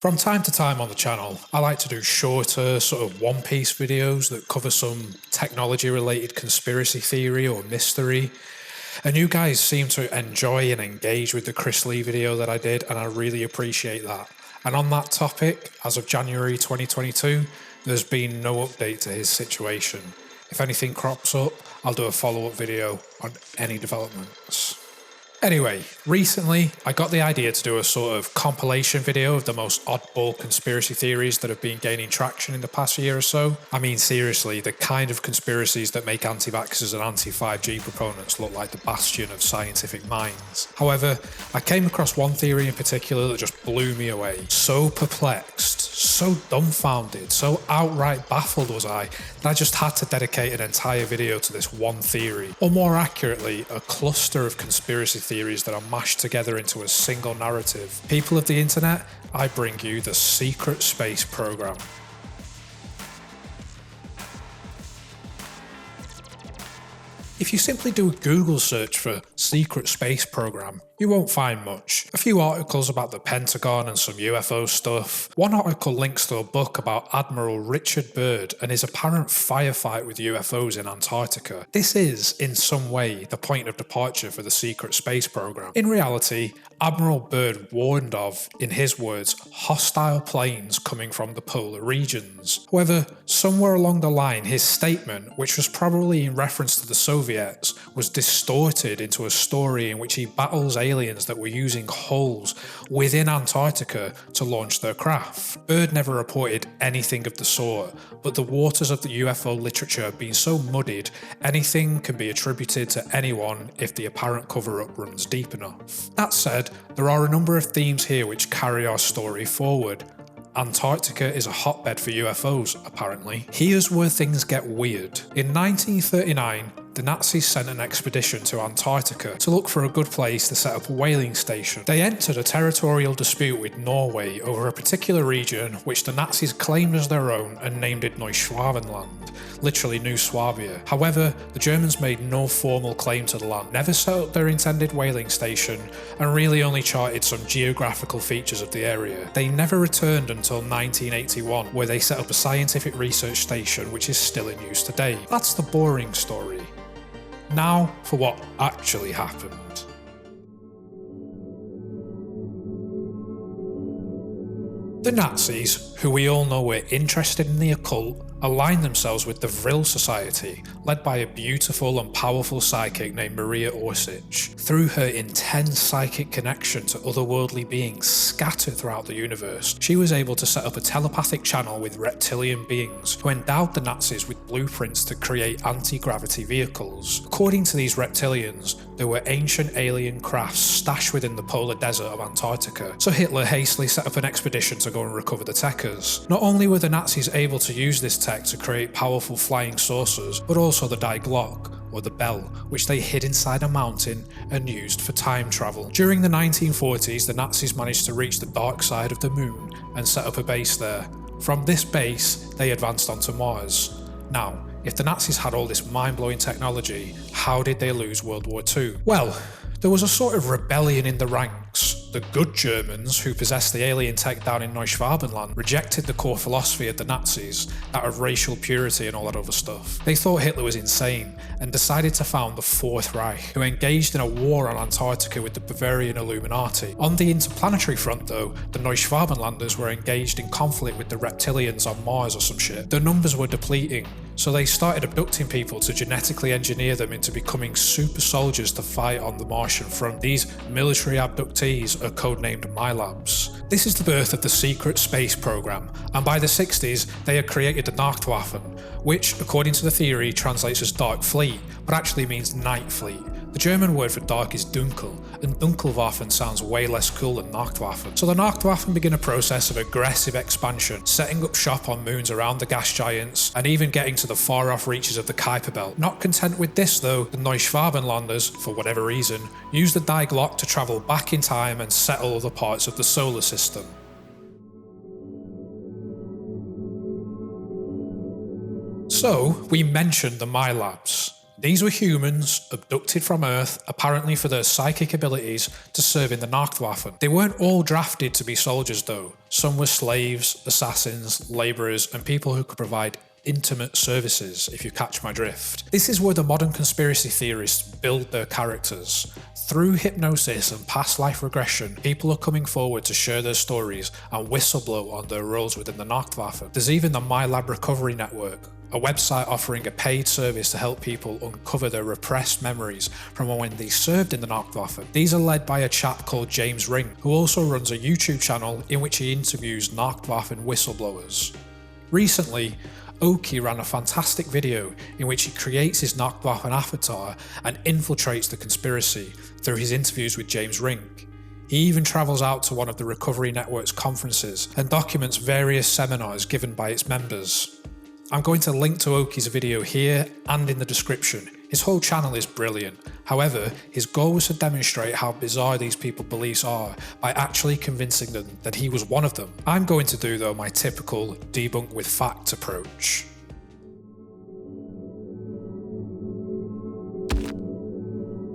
From time to time on the channel, I like to do shorter, sort of one-piece videos that cover some technology-related conspiracy theory or mystery. And you guys seem to enjoy and engage with the Chris Lee video that I did, and I really appreciate that. And on that topic, as of January 2022, there's been no update to his situation. If anything crops up, I'll do a follow-up video on any developments. Anyway, recently I got the idea to do a sort of compilation video of the most oddball conspiracy theories that have been gaining traction in the past year or so. I mean seriously, the kind of conspiracies that make anti-vaxxers and anti-5G proponents look like the bastion of scientific minds. However, I came across one theory in particular that just blew me away. So perplexed, so dumbfounded, so outright baffled was I that I just had to dedicate an entire video to this one theory. Or more accurately, a cluster of conspiracy theories that are mashed together into a single narrative. People of the internet, I bring you the secret space program. If you simply do a Google search for secret space program, you won't find much. A few articles about the Pentagon and some UFO stuff. One article links to a book about Admiral Richard Byrd and his apparent firefight with UFOs in Antarctica. This is, in some way, the point of departure for the secret space program. In reality, Admiral Byrd warned of, in his words, hostile planes coming from the polar regions. However, somewhere along the line, his statement, which was probably in reference to the Soviets, was distorted into a story in which he battles aliens that were using holes within Antarctica to launch their craft. Byrd never reported anything of the sort, but the waters of the UFO literature have been so muddied, anything can be attributed to anyone if the apparent cover-up runs deep enough. That said, there are a number of themes here which carry our story forward. Antarctica is a hotbed for UFOs, apparently. Here's where things get weird. In 1939, the Nazis sent an expedition to Antarctica to look for a good place to set up a whaling station. They entered a territorial dispute with Norway over a particular region which the Nazis claimed as their own and named it Neuschwabenland, literally New Swabia. However, the Germans made no formal claim to the land, never set up their intended whaling station, and really only charted some geographical features of the area. They never returned until 1981, where they set up a scientific research station which is still in use today. That's the boring story. Now for what actually happened. The Nazis, who we all know were interested in the occult, aligned themselves with the Vril Society, led by a beautiful and powerful psychic named Maria Orsic. Through her intense psychic connection to otherworldly beings scattered throughout the universe, she was able to set up a telepathic channel with reptilian beings who endowed the Nazis with blueprints to create anti-gravity vehicles. According to these reptilians, there were ancient alien crafts stashed within the polar desert of Antarctica, so Hitler hastily set up an expedition to go and recover the techers. Not only were the Nazis able to use this tech to create powerful flying saucers, but also the Die Glock, or the bell, which they hid inside a mountain and used for time travel. During the 1940s, the Nazis managed to reach the dark side of the moon and set up a base there. From this base, they advanced onto Mars. Now, if the Nazis had all this mind-blowing technology, how did they lose World War II? Well, there was a sort of rebellion in the ranks. The good Germans, who possessed the alien tech down in Neuschwabenland, rejected the core philosophy of the Nazis, that of racial purity and all that other stuff. They thought Hitler was insane, and decided to found the Fourth Reich, who engaged in a war on Antarctica with the Bavarian Illuminati. On the interplanetary front though, the Neuschwabenlanders were engaged in conflict with the reptilians on Mars or some shit. Their numbers were depleting, so they started abducting people to genetically engineer them into becoming super soldiers to fight on the Martian front. These military abductees are codenamed MILABs. This is the birth of the secret space program, and by the 60s they had created the Nachtwaffen, which, according to the theory, translates as Dark Fleet, but actually means Night Fleet. The German word for dark is Dunkel, and Dunkelwaffen sounds way less cool than Nachtwaffen. So the Nachtwaffen begin a process of aggressive expansion, setting up shop on moons around the gas giants, and even getting to the far-off reaches of the Kuiper Belt. Not content with this though, the Neuschwabenlanders, for whatever reason, use the Die Glock to travel back in time and settle other parts of the solar system. So, we mentioned the MILABs. These were humans abducted from Earth, apparently for their psychic abilities to serve in the Nachtwaffen. They weren't all drafted to be soldiers though. Some were slaves, assassins, labourers, and people who could provide intimate services, if you catch my drift. This is where the modern conspiracy theorists build their characters. Through hypnosis and past life regression, people are coming forward to share their stories and whistleblow on their roles within the Nachtwaffen. There's even the My Lab Recovery Network, a website offering a paid service to help people uncover their repressed memories from when they served in the Nachtwaffen. These are led by a chap called James Ring, who also runs a YouTube channel in which he interviews Nachtwaffen whistleblowers. Recently, Oki ran a fantastic video in which he creates his Nachtwaffen avatar and infiltrates the conspiracy through his interviews with James Ring. He even travels out to one of the Recovery Network's conferences and documents various seminars given by its members. I'm going to link to Oki's video here and in the description. His whole channel is brilliant. However, his goal was to demonstrate how bizarre these people's beliefs are by actually convincing them that he was one of them. I'm going to do though my typical debunk with fact approach.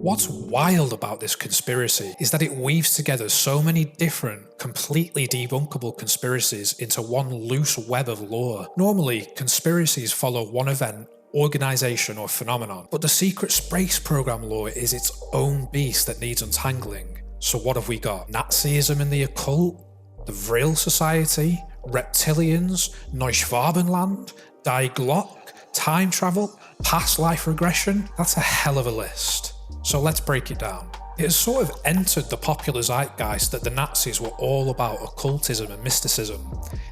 What's wild about this conspiracy is that it weaves together so many different, completely debunkable conspiracies into one loose web of lore. Normally, conspiracies follow one event, organisation or phenomenon, but the secret space program lore is its own beast that needs untangling. So what have we got? Nazism and the occult? The Vril Society? Reptilians? Neuschwabenland? Die Glock? Time travel? Past life regression? That's a hell of a list. So let's break it down. It has sort of entered the popular zeitgeist that the Nazis were all about occultism and mysticism.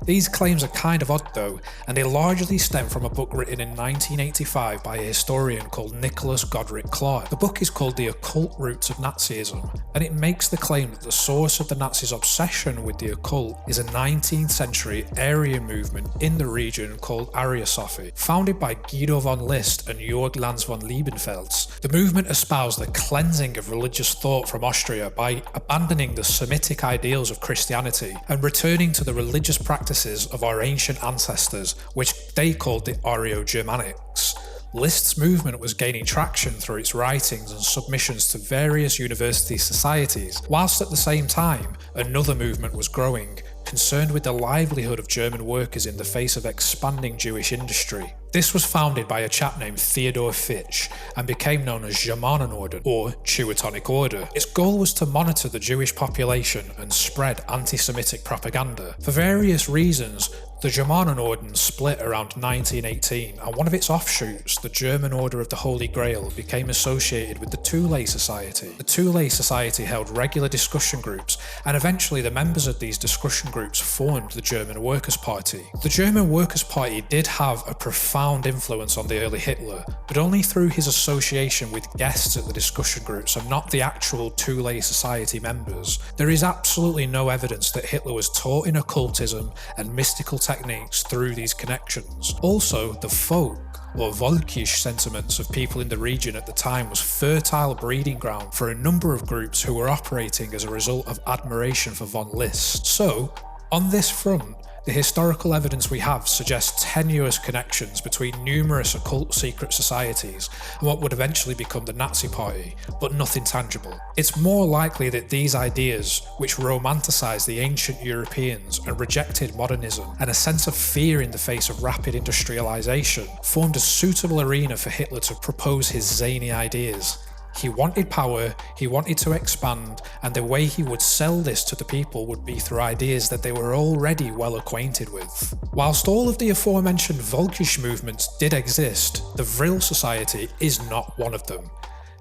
These claims are kind of odd though, and they largely stem from a book written in 1985 by a historian called Nicholas Godric Clark. The book is called The Occult Roots of Nazism, and it makes the claim that the source of the Nazis' obsession with the occult is a 19th century Aryan movement in the region called Ariosophy, founded by Guido von List and Jörg Lanz von Liebenfels. The movement espoused the cleansing of religious thought from Austria by abandoning the Semitic ideals of Christianity and returning to the religious practices of our ancient ancestors, which they called the Aryo-Germanics. List's movement was gaining traction through its writings and submissions to various university societies, whilst at the same time another movement was growing, concerned with the livelihood of German workers in the face of expanding Jewish industry. This was founded by a chap named Theodor Fitch and became known as Germanenorden, or Teutonic Order. Its goal was to monitor the Jewish population and spread anti-Semitic propaganda. For various reasons, the Germanenorden split around 1918, and one of its offshoots, the German Order of the Holy Grail, became associated with the Thule Society. The Thule Society held regular discussion groups, and eventually the members of these discussion groups formed the German Workers' Party. The German Workers' Party did have a profound influence on the early Hitler, but only through his association with guests at the discussion groups and not the actual Thule Society members. There is absolutely no evidence that Hitler was taught in occultism and mystical techniques through these connections. Also, the folk or Volkisch sentiments of people in the region at the time was fertile breeding ground for a number of groups who were operating as a result of admiration for von List. So, on this front, the historical evidence we have suggests tenuous connections between numerous occult secret societies and what would eventually become the Nazi Party, but nothing tangible. It's more likely that these ideas, which romanticized the ancient Europeans and rejected modernism and a sense of fear in the face of rapid industrialization, formed a suitable arena for Hitler to propose his zany ideas. He wanted power, he wanted to expand, and the way he would sell this to the people would be through ideas that they were already well acquainted with. Whilst all of the aforementioned Volkisch movements did exist, the Vril Society is not one of them.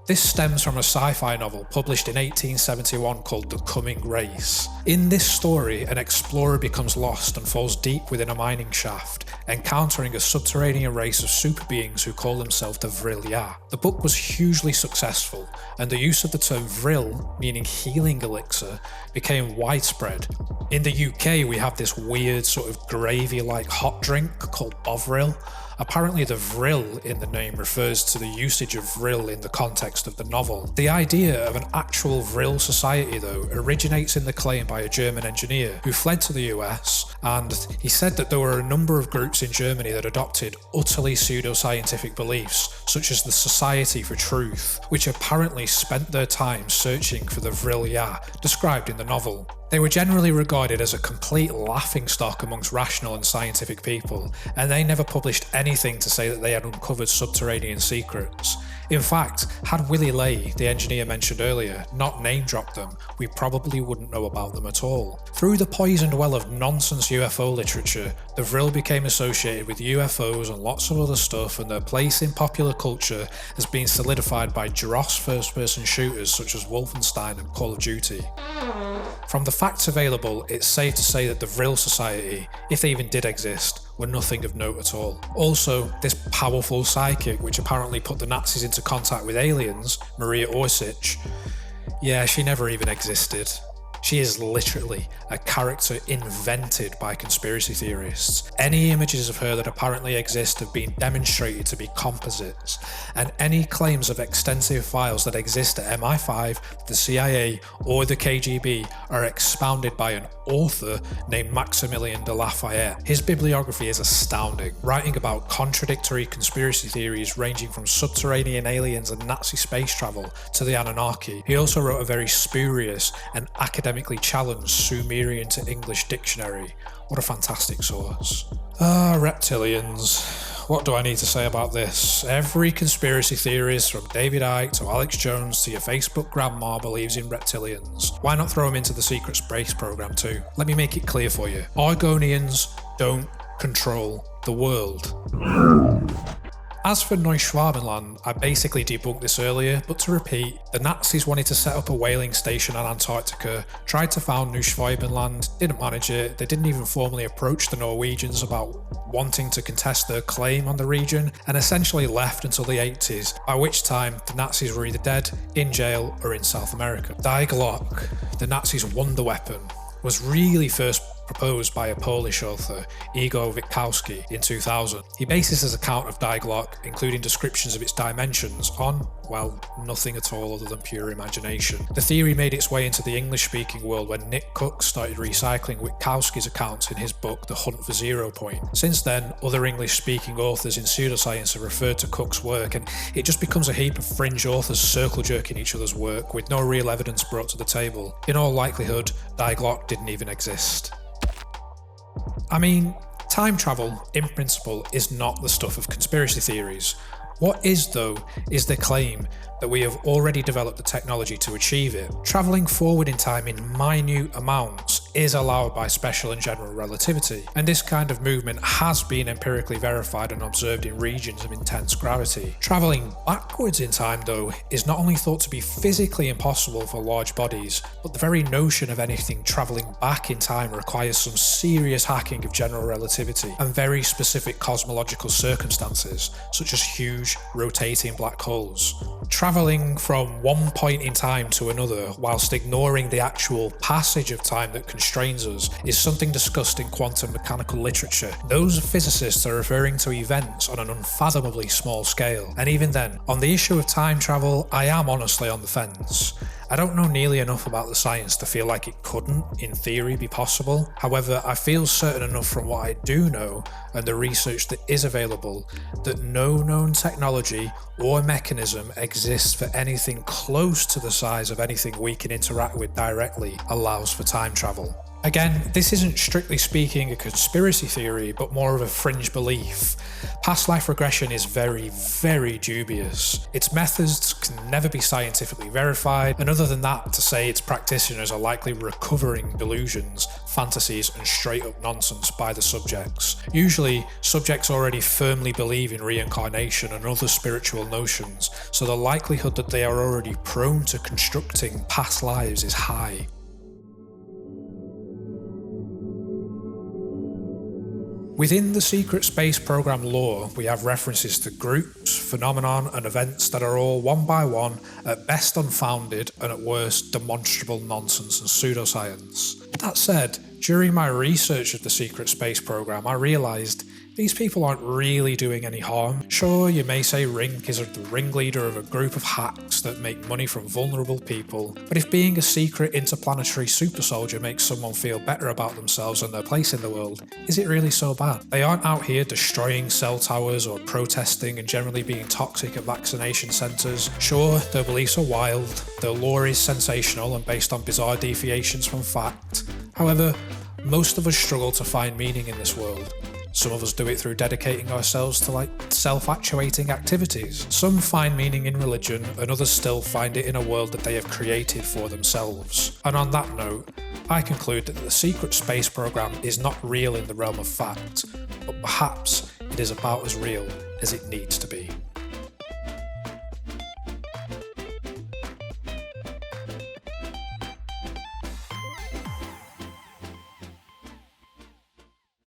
This stems from a sci-fi novel published in 1871 called The Coming Race. In this story, an explorer becomes lost and falls deep within a mining shaft, encountering a subterranean race of super beings who call themselves the Vrilya. The book was hugely successful, and the use of the term Vril, meaning healing elixir, became widespread. In the UK, we have this weird sort of gravy-like hot drink called Bovril. Apparently the vril in the name refers to the usage of vril in the context of the novel. The idea of an actual vril society, though, originates in the claim by a German engineer who fled to the US, and he said that there were a number of groups in Germany that adopted utterly pseudoscientific beliefs, such as the Society for Truth, which apparently spent their time searching for the vril ya described in the novel. They were generally regarded as a complete laughingstock amongst rational and scientific people, and they never published anything to say that they had uncovered subterranean secrets. In fact, had Willy Ley, the engineer mentioned earlier, not name-dropped them, we probably wouldn't know about them at all. Through the poisoned well of nonsense UFO literature, the vril became associated with UFOs and lots of other stuff, and their place in popular culture has been solidified by dross first-person shooters such as Wolfenstein and Call of Duty. From the facts available, it's safe to say that the vril society, if they even did exist, were nothing of note at all. Also, this powerful psychic which apparently put the Nazis into contact with aliens, Maria Orsich, yeah, she never even existed. She is literally a character invented by conspiracy theorists. Any images of her that apparently exist have been demonstrated to be composites, and any claims of extensive files that exist at MI5, the CIA, or the KGB are expounded by an author named Maximilien de Lafayette. His bibliography is astounding, writing about contradictory conspiracy theories ranging from subterranean aliens and Nazi space travel to the Anunnaki. He also wrote a very spurious and academically challenged Sumerian to English dictionary. What a fantastic source. Reptilians. What do I need to say about this? Every conspiracy theorist from David Icke to Alex Jones to your Facebook grandma believes in reptilians. Why not throw them into the secret space program too? Let me make it clear for you. Argonians don't control the world. As for Neuschwabenland, I basically debunked this earlier, but to repeat, the Nazis wanted to set up a whaling station on Antarctica, tried to found Neuschwabenland, didn't manage it, they didn't even formally approach the Norwegians about wanting to contest their claim on the region, and essentially left until the 80s, by which time the Nazis were either dead, in jail, or in South America. Die Glock, the Nazis' wonder weapon, was really first proposed by a Polish author, Igor Witkowski, in 2000. He bases his account of Die Glock, including descriptions of its dimensions, on, well, nothing at all other than pure imagination. The theory made its way into the English-speaking world when Nick Cook started recycling Witkowski's accounts in his book The Hunt for Zero Point. Since then, other English-speaking authors in pseudoscience have referred to Cook's work, and it just becomes a heap of fringe authors circle-jerking each other's work with no real evidence brought to the table. In all likelihood, Die Glock didn't even exist. I mean, time travel, in principle, is not the stuff of conspiracy theories. What is, though, is the claim that we have already developed the technology to achieve it. Travelling forward in time in minute amounts is allowed by special and general relativity, and this kind of movement has been empirically verified and observed in regions of intense gravity. Travelling backwards in time, though, is not only thought to be physically impossible for large bodies, but the very notion of anything travelling back in time requires some serious hacking of general relativity and very specific cosmological circumstances, such as huge rotating black holes. Travelling from one point in time to another whilst ignoring the actual passage of time that constrains us is something discussed in quantum mechanical literature. Those physicists are referring to events on an unfathomably small scale, and even then, on the issue of time travel, I am honestly on the fence. I don't know nearly enough about the science to feel like it couldn't, in theory, be possible. However, I feel certain enough from what I do know and the research that is available that no known technology or mechanism exists for anything close to the size of anything we can interact with directly allows for time travel. Again, this isn't strictly speaking a conspiracy theory, but more of a fringe belief. Past life regression is very, very dubious. Its methods can never be scientifically verified, and other than that, to say its practitioners are likely recovering delusions, fantasies, and straight up nonsense by the subjects. Usually, subjects already firmly believe in reincarnation and other spiritual notions, so the likelihood that they are already prone to constructing past lives is high. Within the secret space program lore, we have references to groups, phenomenon, and events that are all one by one, at best unfounded and at worst demonstrable nonsense and pseudoscience. That said, during my research of the secret space program, I realised These people aren't really doing any harm. Sure, you may say Rink is the ringleader of a group of hacks that make money from vulnerable people, but if being a secret interplanetary super soldier makes someone feel better about themselves and their place in the world, is it really so bad? They aren't out here destroying cell towers or protesting and generally being toxic at vaccination centres. Sure, their beliefs are wild, their lore is sensational and based on bizarre deviations from fact. However, most of us struggle to find meaning in this world. Some of us do it through dedicating ourselves to self-actuating activities. Some find meaning in religion, and others still find it in a world that they have created for themselves. And on that note, I conclude that the secret space program is not real in the realm of fact, but perhaps it is about as real as it needs to be.